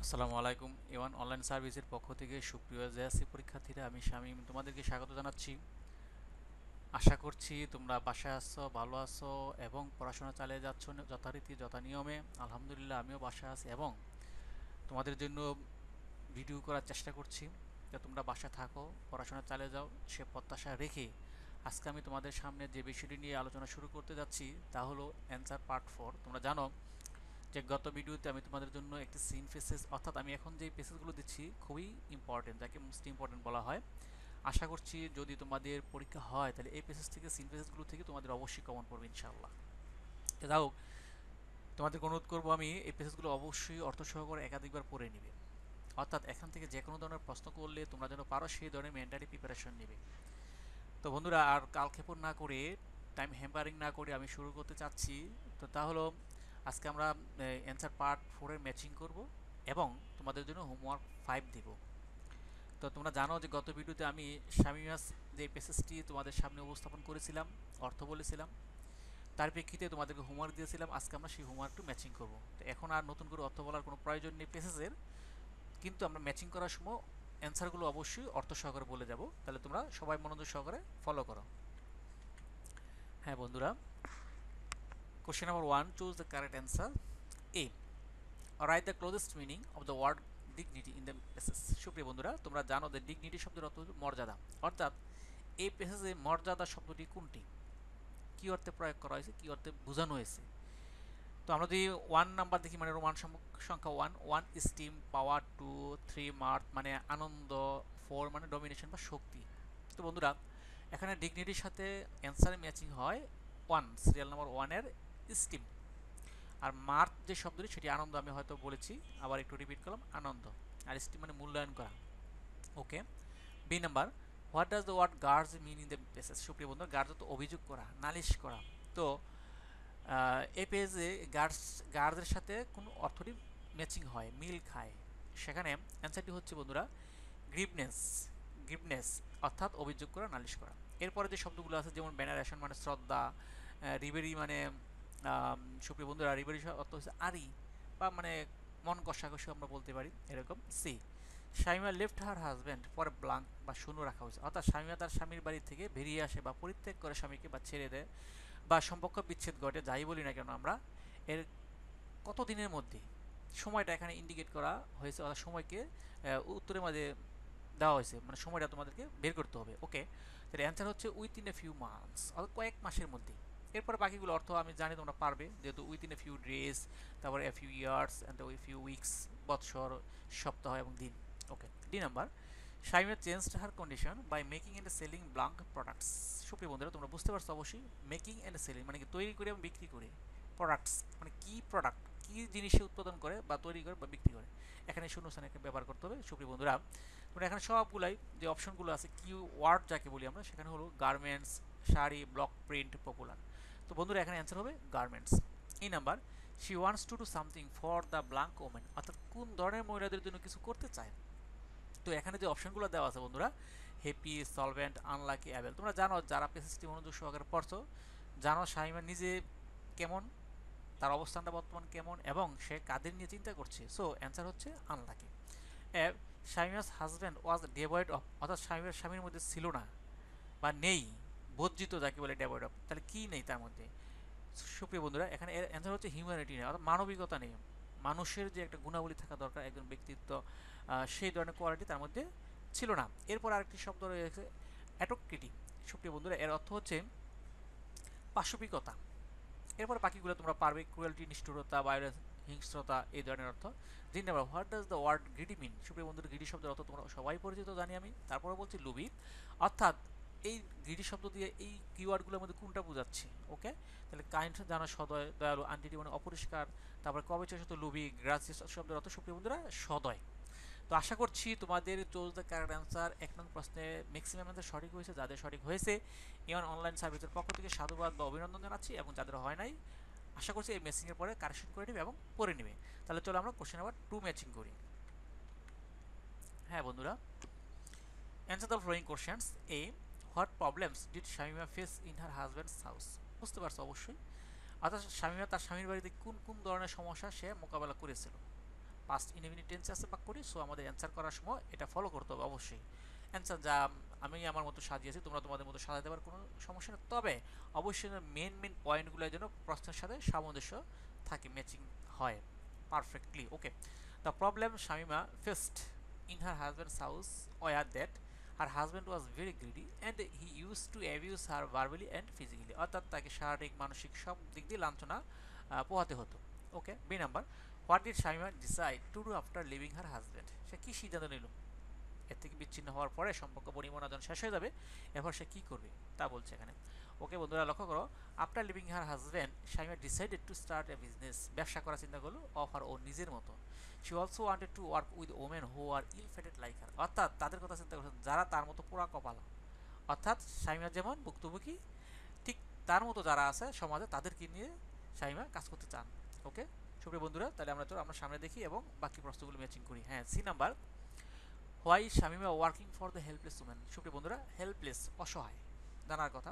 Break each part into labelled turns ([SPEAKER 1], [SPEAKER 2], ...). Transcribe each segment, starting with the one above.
[SPEAKER 1] আসসালামু আলাইকুম। A1 online সার্ভিসের পক্ষ থেকে সুপ্রিয় জেএসসি পরীক্ষার্থীরা, আমি শামীম তোমাদেরকে স্বাগত জানাচ্ছি। আশা করছি তোমরা বাসায় আছো, ভালো আছো এবং পড়াশোনা চালিয়ে যাচ্ছ যথারীতি যথা নিয়মে। আলহামদুলিল্লাহ আমিও বাসায় আছি এবং তোমাদের জন্য ভিডিও করার চেষ্টা করছি। তো তোমরা বাসায় থাকো, পড়াশোনা চালিয়ে যাও সে প্রত্যাশা রেখে আজকে আমি তোমাদের সামনে যে বিষয়টি নিয়ে আলোচনা শুরু করতে যাচ্ছি তা হলো অ্যান্সার পার্ট 4। তোমরা জানো যে গত ভিডিওতে আমি তোমাদের জন্য একটি সিন ফেসেস, অর্থাৎ আমি এখন যে পেসেসগুলো দিচ্ছি খুবই ইম্পর্টেন্ট, যাকে মোস্ট ইম্পর্টেন্ট বলা হয়। আশা করছি যদি তোমাদের পরীক্ষা হয় তাহলে এই পেসেস থেকে, সিন ফেসেসগুলো থেকে তোমাদের অবশ্যই কমন পড়বে ইনশাআল্লাহ। যাই হোক, তোমাদেরকে অনুরোধ করবো আমি এই পেসেসগুলো অবশ্যই অর্থ সহকারে একাধিকবার পড়ে নিবে, অর্থাৎ এখান থেকে যে কোনো ধরনের প্রশ্ন করলে তোমরা যেন পারো সেই ধরনের মেন্টালি প্রিপারেশন নেবে। তো বন্ধুরা, আর কালক্ষেপণ না করে, টাইম হ্যাম্পারিং না করে আমি শুরু করতে চাচ্ছি। তো তা হলো, আজকে আমরা অ্যান্সার পার্ট 4 ম্যাচিং করব এবং তোমাদের জন্য হোমওয়ার্ক 5 দিব। তো তোমরা জানো যে গত ভিডিওতে আমি শামিয়াস যে প্যাসেজটি তোমাদের সামনে উপস্থাপন করেছিলাম, অর্থ বলেছিলাম, তার প্রেক্ষিতে তোমাদেরকে হোমওয়ার্ক দিয়েছিলাম। আজকে আমরা সেই হোমওয়ার্কটু ম্যাচিং করব। তো এখন আর নতুন করে অর্থ বলার কোনো প্রয়োজন নেই প্যাসেজের, কিন্তু আমরা ম্যাচিং করার সময় অ্যান্সারগুলো অবশ্যই অর্থ সহকারে বলে যাব। তাহলে তোমরা সবাই মনোযোগ সহকারে ফলো করো। হ্যাঁ বন্ধুরা, question number 1, choose the correct answer. A, write the closest meaning of the word dignity in the passage. সুপ্রিয় বন্ধুরা, তোমরা জানো যে ডিগনিটি শব্দের অর্থ হচ্ছে মর্যাদা, অর্থাৎ এই প্যাসেজে মর্যাদা শব্দটি কোনটি, কী অর্থে প্রয়োগ করা হয়েছে, কী অর্থে বোঝানো হয়েছে। তো আমরা যদি 1 নাম্বার দেখি, মানে রোমান সংখ্যা 1, 1 স্টিম, পাওয়ার 2, 3 মার্থ মানে আনন্দ, 4 মানে ডমিনেশন বা শক্তি। তো বন্ধুরা, এখানে ডিগনিটির সাথে অ্যান্সারে ম্যাচিং হয় 1, সিরিয়াল নাম্বার 1-এর স্টিম। আর মার্থ যে শব্দটি সেটি আনন্দ, আমি হয়তো বলেছি, আবার একটু রিপিট করলাম, আনন্দ। আর স্টিম মানে মূল্যায়ন করা। Okay. B number, what does the word guards mean in the passage. সুপ্রিয় বন্ধু, গার্ডস তো অভিযোগ করা, নালিশ করা। তো এই পেজে গার্ডসের সাথে কোন অর্থটি ম্যাচিং হয়, মিল খায়, সেখানে অ্যান্সারটি হচ্ছে বন্ধুরা গ্রিভনেস। গ্রিভনেস অর্থাৎ অভিযোগ করা, নালিশ করা। এরপরে যে শব্দগুলো আছে যেমন ব্যানারেশন মানে শ্রদ্ধা, রিবেরি মানে সুপ্রিয় বন্ধুরা রিবেরি অর্থ হচ্ছে আরি বা মানে মন কষাকষি আমরা বলতে পারি এরকম। C, Shamima left her husband পরে ব্লাঙ্ক বা শূন্য রাখা হয়েছে, অর্থাৎ শামিমা তার স্বামীর বাড়ি থেকে বেরিয়ে আসে বা পরিত্যাগ করে স্বামীকে বা ছেড়ে দেয় বা সম্পর্ক বিচ্ছেদ ঘটে, যাই বলি না কেন আমরা, এর কত দিনের মধ্যে, সময়টা এখানে ইন্ডিকেট করা হয়েছে, অর্থাৎ সময়কে উত্তরের মাঝে দেওয়া হয়েছে, মানে সময়টা তোমাদেরকে বের করতে হবে। ওকে, তাহলে অ্যান্সার হচ্ছে উইথিন এ ফিউ মান্থস, অর্থাৎ কয়েক মাসের মধ্যে। এরপরে বাকিগুলো অর্থ আমি জানি তোমরা পারবে, যেহেতু উইথিন এ ফিউ ডেজ, তারপরে এ ফিউ ইয়ার্স অ্যান্ড ওই ফিউ উইকস, বৎসর, সপ্তাহ এবং দিন। Okay. D number, Shaima changed her condition by making and selling blank products. সুপ্রিয় বন্ধুরা, তোমরা বুঝতে পারছো অবশ্যই, মেকিং অ্যান্ড সেলিং মানে কি তৈরি করে এবং বিক্রি করে, প্রোডাক্টস মানে কি প্রোডাক্ট, কি জিনিসে উৎপাদন করে বা তৈরি করে বা বিক্রি করে, এখানে শূন্যস্থানে ব্যবহার করতে হবে। সুপ্রিয় বন্ধুরা, তোমরা এখানে সবগুলাই যে অপশনগুলো আছে কি ওয়ার্ড যাকে বলি আমরা, সেখানে হলো garments, sari, block print, popular. তো বন্ধুরা এখানে অ্যান্সার হবে গার্মেন্টস। এই number, she wants to do something for the blank women, অর্থাৎ কোন ধরনের মহিলাদের জন্য কিছু করতে চায়। তো এখানে যে অপশনগুলো দেওয়া আছে বন্ধুরা, হ্যাপি, সলভেন্ট, আনলাকি, অ্যাবেল। তোমরা জানো, যারা পেসিসটি মনোযোগ সহকারে পড়ছো, জানো শাহিমা নিজে কেমন, তার অবস্থানটা বর্তমান কেমন এবং সে কাদের নিয়ে চিন্তা করছে। সো অ্যান্সার হচ্ছে unlucky. Shamima's husband was devoid of, অর্থাৎ শামিমার স্বামীর মধ্যে ছিল না বা নেই, বজ্জিত যাকে বলে ডেভয়েড অফ, তাহলে কি নেই তার মধ্যে। সুপ্রিয় বন্ধুরা, এখানে এর অ্যান্সার হচ্ছে হিউম্যানিটি নেই, অর্থাৎ মানবিকতা নেই। মানুষের যে একটা গুণাবলী থাকা দরকার, একজন ব্যক্তিত্ব, সেই ধরনের কোয়ালিটি তার মধ্যে ছিল না। এরপর আরেকটি শব্দ রয়েছে অ্যাটোক্রিটি। সুপ্রিয় বন্ধুরা, এর অর্থ হচ্ছে পাশবিকতা। এরপর বাকিগুলো তোমরা পারবে, ক্রুয়েলটি নিষ্ঠুরতা, ভায়োলেন্স হিংস্রতা, এই ধরনের অর্থ। তিন নম্বর, what does the word greedy mean. সুপ্রিয় বন্ধুরা, গ্রিডি শব্দের অর্থ তোমরা সবাই পরিচিত জানি আমি, তারপরে বলছি লুবি, অর্থাৎ এই গ্রিডি শব্দ দিয়ে এই কিওয়ার্ডগুলোর মধ্যে কোনটা বোঝাচ্ছে। ওকে, তাহলে কাইন্ড জানা সদয়, দয়ালু, আনটিটি মানে অপরিষ্কার, তারপরে কবেচের সাথে লুবি, গ্রাসিয়াস শব্দের অর্থ সুপ্রিয় বন্ধুরা সদয়। তো আশা করছি তোমাদের চুজ দ্য কারেক্ট অ্যান্সার 1 নং প্রশ্নে ম্যাক্সিমাম অ্যান্সার সঠিক হয়েছে। যাদের সঠিক হয়েছে, ইয়ন অনলাইন সার্ভিসের পক্ষ থেকে সাধুবাদ বা অভিনন্দন জানাচ্ছি, এবং যাদের হয় নাই আশা করছি এই ম্যাচিংয়ের পরে কারেকশন করে নেবে এবং পড়ে নেবে। তাহলে চলো আমরা কোশ্চেন নাম্বার 2 ম্যাচিং করি। হ্যাঁ বন্ধুরা, answer the following questions. A, what problems did Shamima face in her husbands house. বুঝতে পারছো অবশ্যই, অর্থাৎ শামিমা তার স্বামীর বাড়িতে কোন কোন ধরনের সমস্যা সে মোকাবেলা করেছিল। পাস্ট ইনডিফিনিট টেন্সে আছে বাক্যটি, সো আমাদের অ্যান্সার করার সময় এটা ফলো করতে হবে অবশ্যই। অ্যান্সার যা আমি আমার মতো সাজিয়েছি, তোমরা তোমাদের মতো সাজাতে পারো, কোনো সমস্যা নেই। তবে অবশ্যই মেন পয়েন্টগুলো যেন প্রশ্নের সাথে সামঞ্জস্য থাকে, ম্যাচিং হয় perfectly. Okay, the problem Shamima fest in her husband's house were that her husband was very greedy and he used to abuse her verbally and physically, অর্থাৎ তাকে শারীরিক মানসিক সব দিক দিয়ে লাঞ্ছনা পোহাতে হতো। Okay, B number, what did Shamima decide to do after leaving her husband, সে কি সিদ্ধান্ত নিল এর থেকে বিচ্ছিন্ন হওয়ার পরে, সম্পর্ক পরিমার্জন শেষ হয়ে যাবে, এরপর সে কী করবে তা বলছে এখানে। ওকে বন্ধুরা, লক্ষ্য করো, after leaving her husband Shamima decided to start a business, ব্যবসা করার চিন্তা করলো, অফ হার ও নিজের মতো। She also wanted to work with women who are ill fated like her, অর্থাৎ তাদের কথা চিন্তা করছেন যারা তার মতো পোড়া কপালা, অর্থাৎ শামিমা যেমন ভুক্তভোগী ঠিক তার মতো যারা আছে সমাজে তাদেরকে নিয়ে শামিমা কাজ করতে চান। ওকে সুপ্রিয় বন্ধুরা, তাহলে আমরা সামনে দেখি এবং বাকি প্রশ্নগুলো ম্যাচিং করি। হ্যাঁ, C number, why Shamima working for the helpless women, সুপ্রিয় বন্ধুরা হেল্পলেস অসহায় জানার কথা,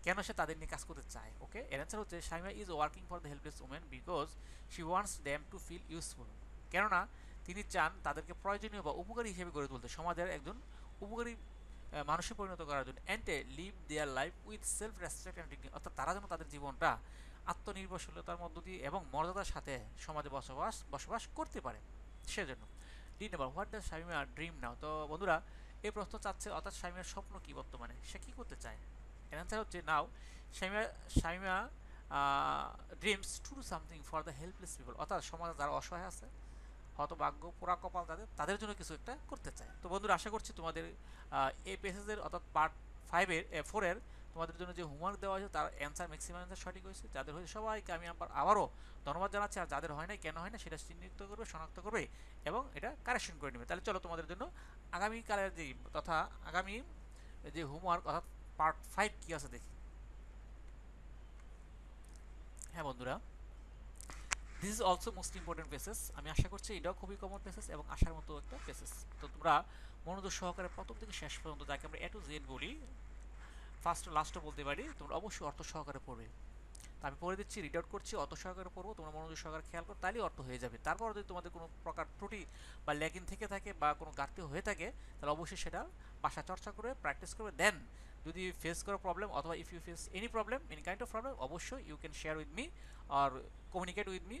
[SPEAKER 1] কেন সে তাদের নিয়ে কাজ করতে চায়। ওকে, এর অ্যান্সার হচ্ছে Shamima is working for the helpless women because she wants them to feel useful, কেননা তিনি চান তাদেরকে প্রয়োজনীয় বা উপকারী হিসেবে গড়ে তুলতে, সমাজের একজন উপকারী মানুষে পরিণত করার জন্য, and live their life with self respect and dignity, অর্থাৎ তারা যেন তাদের জীবনটা আত্মনির্ভরশীলতার মধ্য দিয়ে এবং মর্যাদার সাথে সমাজে বসবাস করতে পারে সেজন্য। D number, what does Shamima dream now, তো বন্ধুরা এই প্রশ্ন চাচ্ছে অর্থাৎ শামিমার স্বপ্ন কি বর্তমানে, সে কী করতে চায়। এর অ্যান্সার হচ্ছে now Shamima dreams to do something for the helpless people, অর্থাৎ সমাজে যারা অসহায় আছে, হতভাগ্য পোড়া কপাল তাদের জন্য কিছু একটা করতে চায়। তো বন্ধুরা আশা করছি তোমাদের এই পেসেজের অর্থাৎ পার্ট 4-এর তোমাদের জন্য যে হোমওয়ার্ক দেওয়া হয়েছে তার অ্যান্সার ম্যাক্সিমাম অ্যান্সার সঠিক হয়েছে। যাদের হয়েছে সবাইকে আমি আবারও ধন্যবাদ জানাচ্ছি, আর যাদের হয় না কেন হয় না সেটা চিহ্নিত করবে, শনাক্ত করবে এবং এটা কারেকশন করে নেবে। তাহলে চলো তোমাদের জন্য আগামীকালের আগামী যে হোমওয়ার্ক অর্থাৎ পার্ট 5 কী আছে দেখি। হ্যাঁ বন্ধুরা, this is also most important passages, আমি আশা করছি এটাও খুবই কমন পেসেস এবং আসার মতো একটা পেসেস। তো তোমরা মনোযোগ সহকারে প্রথম থেকে শেষ পর্যন্ত, যাকে আমরা A to Z বলি, ফার্স্ট লাস্টও বলতে পারি, তোমরা অবশ্যই অর্থ সহকারে পড়বে। তো আমি পড়ে দিচ্ছি, রিড আউট করছি, অর্থ সহকারে পড়বো, তোমরা মনোযোগ সহকারে খেয়াল করো, তাহলেই অর্থ হয়ে যাবে। তারপর যদি তোমাদের কোনো প্রকার ত্রুটি বা ল্যাকিং থেকে থাকে বা কোনো ঘাটতি হয়ে থাকে, তাহলে অবশ্যই সেটা বাসা চর্চা করে প্র্যাকটিস করবে। দেন যদি ফেস করো প্রবলেম, অথবা if you face any problem, any kind of problem, অবশ্যই you can share with me or communicate with me,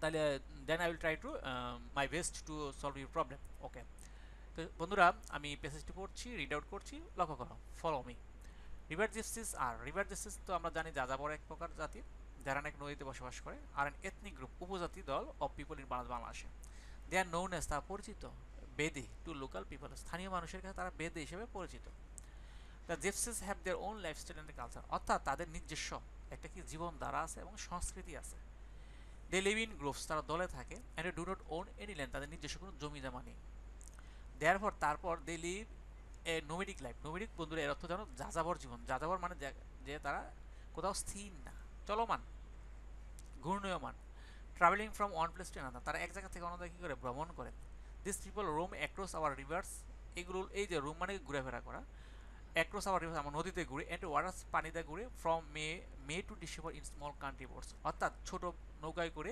[SPEAKER 1] তাহলে then I will try to my best to solve your problem. Okay, তো বন্ধুরা আমি প্যাসেজটি পড়ছি, read out করছি, লক্ষ্য করো, follow me. River জেসিস তো আমরা জানি যাযাবর এক প্রকার জাতি যারা নাকি নদীতে বসবাস করে, আর এন এথনিক গ্রুপ উপজাতি দল অফ পিপল ইন বাংলাদেশে। দে আর নোন এস, তারা পরিচিত, বেদে টু লোকাল পিপল, স্থানীয় মানুষের কাছে তারা বেদে হিসেবে পরিচিত। The gypsies have their own lifestyle and culture, অর্থাৎ তাদের নিজস্ব একটা কি জীবনধারা আছে এবং সংস্কৃতি আছে। দে লিভ ইন গ্রুপস, তারা দলে থাকে, and do not own any land, তাদের নিজস্ব কোনো জমি জমা নেই। দেয়ারফর তারপর দে লিভ এ নোমেডিক লাইফ, নোমেডিক বন্ধুরা এর অর্থ জানো যাযাবর জীবন, যাযাবর মানে যে তারা কোথাও স্থির না, চলমান, ঘূর্ণয়মান, traveling from one place to another, তারা এক জায়গা থেকে অন্য জায়গায় কী করে ভ্রমণ করে। This people roam across our rivers, এগুলো এই যে রোম মানে ঘুরেফেরা করা, অ্যাক্রস আওয়ার রিভার্স আমার নদীতে ঘুরে, অ্যান্ড ওয়াটার্স পানিতে ঘুরে, from May to December in small country boats, অর্থাৎ ছোট নৌকায় করে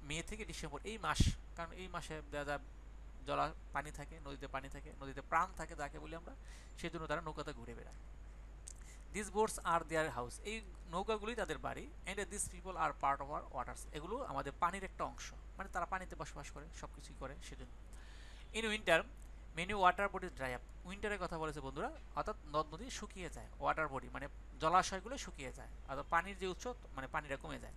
[SPEAKER 1] মে থেকে ডিসেম্বর এই মাস, কারণ এই মাসে দেখা যায় জলা পানি থাকে, নদীতে পানি থাকে, নদীতে প্রাণ থাকে যাকে বলি আমরা, সেই জন্য তারা নৌকাতে ঘুরে বেড়ায়। This boats are their house, এই নৌকাগুলি তাদের বাড়ি, and this people are part of our waters, এগুলো আমাদের পানির একটা অংশ, মানে তারা পানিতে বসবাস করে, সব কিছুই করে সেজন্য। In winter many water body dry up, উইন্টারের কথা বলেছে বন্ধুরা, অর্থাৎ নদ নদী শুকিয়ে যায়, ওয়াটার বডি মানে জলাশয়গুলো শুকিয়ে যায়, অর্থাৎ পানির যে উৎস মানে পানিটা কমে যায়।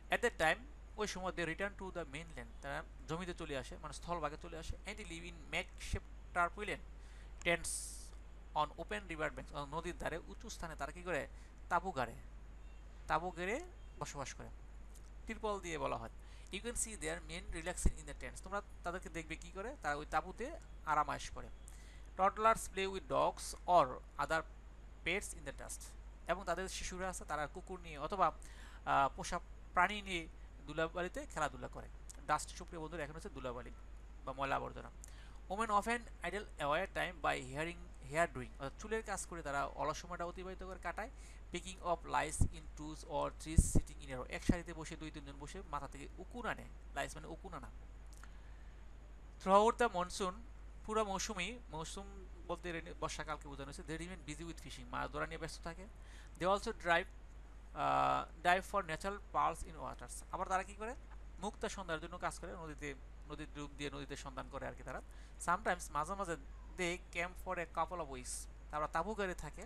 [SPEAKER 1] অ্যাট দ্যাট টাইম, ওই সময় they return to the mainland, তারা জমিতে চলে আসে মানে স্থলভাগে চলে আসে, and live in makeshift tarpaulin tents on open river banks, নদীর ধারে উঁচু স্থানে তারা কী করে তাঁবু গেড়ে বসবাস করে, তিরপল দিয়ে বলা হয়। You can see their men relaxing in the tents, তোমরা তাদেরকে দেখবে কী করে, তারা ওই তাঁবুতে আরামায়েশ করে। Toddlers play with dogs or other pets in the dust, এবং তাদের শিশুরা আছে তারা কুকুর নিয়ে অথবা পোষা প্রাণী নিয়ে ধুলাবালিতে খেলাধুলা করে। ডাস্ট সুপ্রিয় বন্ধুরা এখন হচ্ছে ধুলাবালি বা ময়লা আবর্জনা। Women often idle away their time by hair doing, অর্থাৎ চুলের কাজ করে তারা অলস সময়টা অতিবাহিত করে কাটায়। Picking off lice in twos or threes sitting in a row, এক সারিতে বসে 2-3 জন বসে মাথা থেকে উকুন আনে। লাইস মানে উকুন আনা। থ্রু আউট দ্য মনসুন, পুরো মৌসুম বলতে বর্ষাকালকে বোঝানো হয়েছে। They remain busy with fishing, মাছ ধরা নিয়ে ব্যস্ত থাকে। They also dive for natural pearls in waters, আবার তারা কি করে মুক্তা সন্ধানের জন্য কাজ করে, নদীর ডুব দিয়ে নদীতে সন্ধান করে আর কি তারা। সামটাইমস মাঝে মাঝে they camp for a couple of weeks, তারা তাঁবু গড়ে থাকে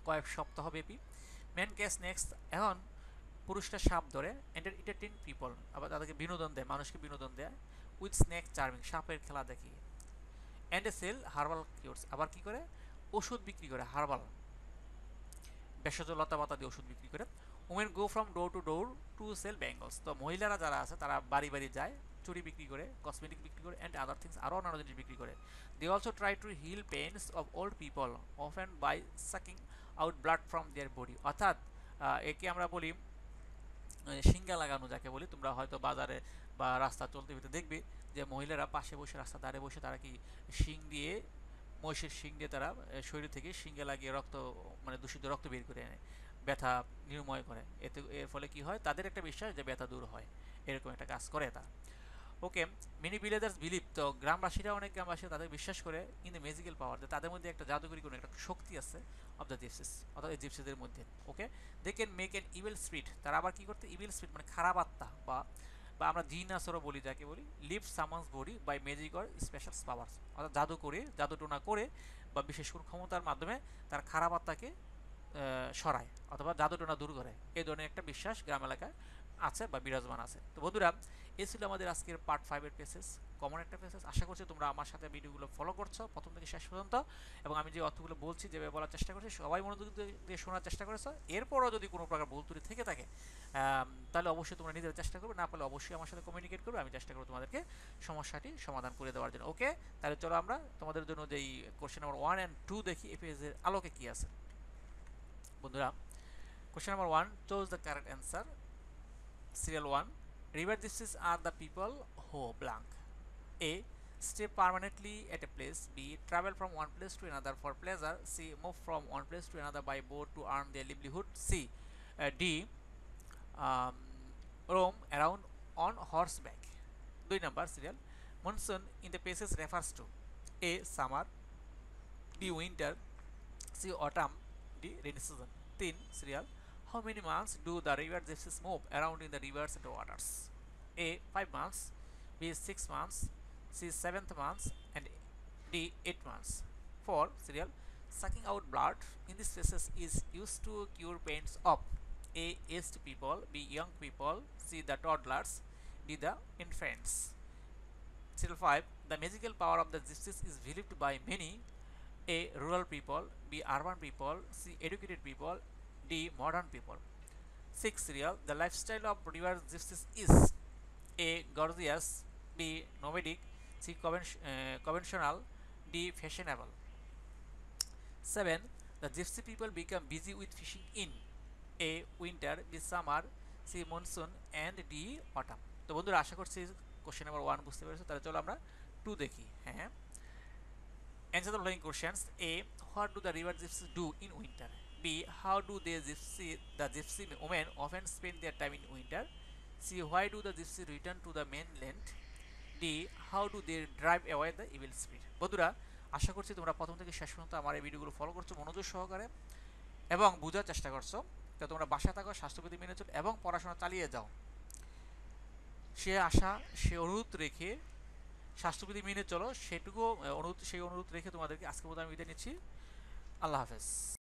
[SPEAKER 1] কয়েক সপ্তাহ ব্যাপী। ম্যান ক্যাচ নেক্সট, এখন পুরুষরা সাপ ধরে। এন্টারটেইন পিপল, আবার তাদেরকে বিনোদন দেয়, মানুষকে বিনোদন দেয় উইথ স্নেক চার্মিং, সাপের খেলা দেখিয়ে। And a sell herbal cures, আবার কি করে ওষুধ বিক্রি করে, হার্বাল ভেষজ লতা পাতা দিয়ে ওষুধ বিক্রি করে। Women go from door to sell bangles, তো মহিলারা যারা আছে তারা বাড়ি বাড়ি যায়, চুড়ি বিক্রি করে, কসমেটিক বিক্রি করে, অ্যান্ড আদার থিংস, আরও অন্যান্য জিনিস বিক্রি করে। They also try to heal pains of old people often by sucking out blood from their body, অর্থাৎ একে আমরা বলি শিঙ্গা লাগানো, যাকে বলি। তোমরা হয়তো বাজারে বা রাস্তা চলতে ফিরতে দেখবে যে মহিলারা পাশে বসে, রাস্তা ধারে বসে তারা কি শিং দিয়ে, মহিষের শিং দিয়ে তারা শরীর থেকে শিঙ্গে লাগিয়ে রক্ত, মানে দূষিত রক্ত বের করে এনে ব্যথা নির্ময় করে। এর ফলে কি হয়, তাদের একটা বিশ্বাস যে ব্যথা দূর হয়, এরকম একটা কাজ করে তারা। ওকে, মেনি ভিলেজার্স বিলিভ, তো অনেক গ্রামবাসী তাদের বিশ্বাস করে ইন দ্য ম্যাজিক্যাল পাওয়ার, যে তাদের মধ্যে একটা জাদুকরী কোনো একটা শক্তি আছে, অফ দ্য জিপসিস, অর্থাৎ এই জিপসিদের মধ্যে। Okay, they can make an evil spirit, তারা আবার কি করতে, ইভিল স্পিরিট মানে খারাপ আত্মা, বা বা আমরা জিন আসরও বলি যাকে বলি, live summons body by magic or special powers, অর্থাৎ জাদুটোনা করে বা বিশেষ কোনো ক্ষমতার মাধ্যমে তার খারাপ আত্মাকে সরায় অথবা জাদুটোনা দূর করে, এই ধরনের একটা বিশ্বাস গ্রাম এলাকায় আছে বা বিরাজমান আছে। তো বন্ধুরা, এই ছিল আমাদের আজকের পার্ট 5-এর পেসেস, কমন একটা পেসেস। আশা করছি তোমরা আমার সাথে ভিডিওগুলো ফলো করছো প্রথম থেকে শেষ পর্যন্ত, এবং আমি যে অর্থগুলো বলছি, যেভাবে বলার চেষ্টা করছি, সবাই মনোযোগ দিয়ে শোনার চেষ্টা করেছো। এরপরও যদি কোনো প্রকার ভুল ত্রুটি থেকে থাকে তাহলে অবশ্যই তোমরা নিজেরা চেষ্টা করবে, না পারলে অবশ্যই আমার সাথে কমিউনিকেট করবে, আমি চেষ্টা করবো তোমাদেরকে সমস্যাটি সমাধান করে দেওয়ার জন্য। ওকে, তাহলে চলো আমরা তোমাদের জন্য যেই কোশ্চেন নাম্বার 1 and 2 দেখি এই পেজের আলোকে কি আছে। বন্ধুরা, question number 1, choose the correct answer. Serial 1, river gypsies are the people who blank. A, stay permanently at a place. B, travel from one place to another for pleasure. C, move from one place to another by boat to earn their livelihood. C, D, um, roam around on horseback. 2 number serial. Monsoon in the places refers to A, summer, B, winter, C, autumn, D, rainy season. 3 serial. How many months do the river gypsies move around in the rivers and waters? A, 5 months, B, 6 months, C, 7th months, and D, 8 months. 4 serial. Sucking out blood in these places is used to cure pains of A, aged people, B, young people, C, the toddlers, D, the infants. Serial 5. The magical power of the gypsies is believed by many: A, rural people, B, urban people, C, educated people, D, modern people. 6 serial. The lifestyle of river gypsies is A, gorgeous, B, nomadic, C, conventional, D, fashionable. 7. The gypsy people become busy with fishing in A, winter, B, summer, C, monsoon, and D, autumn. তো বন্ধুরা, আশা করছি question number 1 বুঝতে পেরেছো। তাহলে চলো আমরা 2 দেখি। হ্যাঁ, answer the following questions. A, what do the river gypsies do in winter? B, how do the gypsy women often spend their time in winter? C, why do the gypsy return to the mainland? D, how do they drive away the evil spirit? বন্ধুরা, আশা করছি তোমরা প্রথম থেকে শেষ পর্যন্ত আমার এই ভিডিওগুলো ফলো করছো মনোযোগ সহকারে এবং বোঝার চেষ্টা করছো। তো তোমরা বাসায় থাকো, স্বাস্থ্যবিধি মেনে চলো এবং পড়াশোনা চালিয়ে যাও, সে আশা, সে অনুরোধ রেখে স্বাস্থ্যবিধি মেনে চলো, সেই অনুরোধ রেখে তোমাদেরকে আজকে বোধহয় আমি বিদায় নিচ্ছি। আল্লাহ হাফেজ।